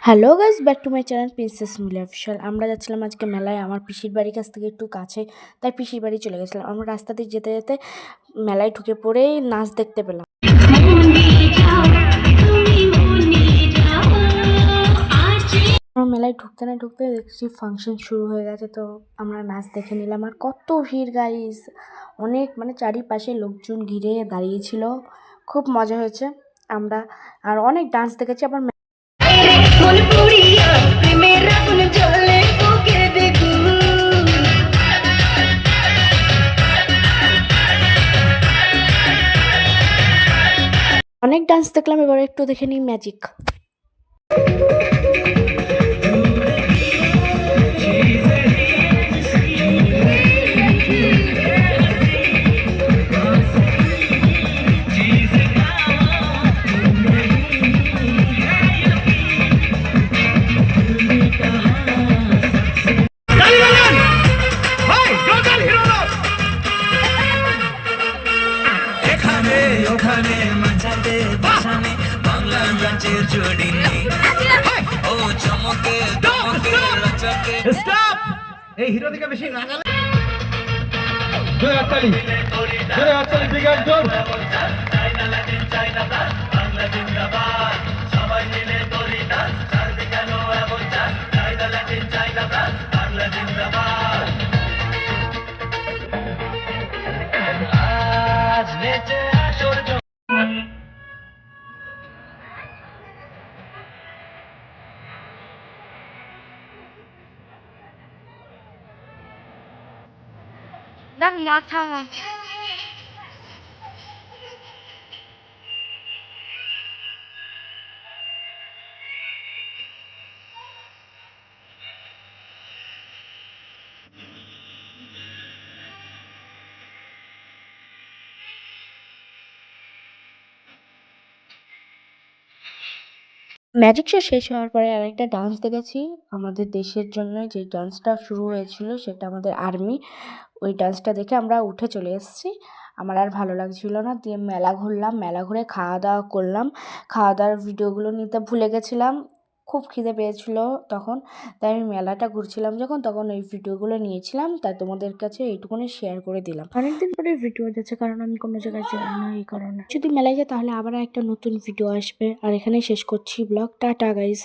Hello guys, back to my channel princess Mili official. আমরা যাচ্ছিলাম আজকে মেলায়, আমার পিসির বাড়ির কাছ থেকে একটু কাছে, তাই পিসির বাড়ি চলে গেছিলাম। আমরা রাস্তা দিয়ে যেতে যেতে মেলায় ঢুকে পড়েই নাচ দেখতে পেলাম। আমরা মেলায় ঢুকতে না ঢুকতে দেখছি ফাংশন শুরু হয়ে গেছে, তো আমরা নাচ দেখে নিলাম। আর কত ভিড় গাইস, অনেক চারিপাশে লোকজন ঘিরে দাঁড়িয়েছিল, খুব মজা হয়েছে। আমরা আর অনেক ডান্স দেখেছি। আবার অনেক ডান্স দেখলাম, এবার একটু দেখে নিই ম্যাজিক। ওখানে মাঝাতে বাসানে বাংলা নাচের জোড়ি নেই ও চমকে দমকে রচকে স্টপ। এই হিরো দিকে বেশি রাগালে জয় আতালি বিগার জোর চাইনা লাটিন চাইনা দাস বাংলা জিন্দাবাদ সবাই মিলে করি ডান্স চারদিকে কেন এমন চান চাইনা লাটিন চাইনা দাস বাংলা জিন্দাবাদ আজ নেচে আসর đang nhớ thằng magic show শেষ হওয়ার পরে আরেকটা ডান্স দেখেছি আমাদের দেশের জন্য। যে ডান্সটা শুরু হয়েছিল সেটা আমাদের আর্মি, ওই ডান্সটা দেখে আমরা উঠে চলে এসেছি। আমার আর ভালো লাগছিল না, দিয়ে মেলা ঘুরলাম, মেলা ঘুরে খাওয়া দাওয়া করলাম। খাওয়া দাওয়ার ভিডিওগুলো নিতে ভুলে গেছিলাম, খুব খিদে পেয়েছিল তখন, তাই আমি মেলাটা ঘুরছিলাম যখন, তখন ওই ভিডিওগুলো নিয়েছিলাম, তাই তোমাদের কাছে এইটুকুনি শেয়ার করে দিলাম। অনেকদিন পরে ভিডিও যাচ্ছে, কারণ আমি কোনো জায়গায় যাই না, এই কারণে। যদি মেলায় যাই তাহলে আবার একটা নতুন ভিডিও আসবে। আর এখানেই শেষ করছি ব্লগ। Tata guys.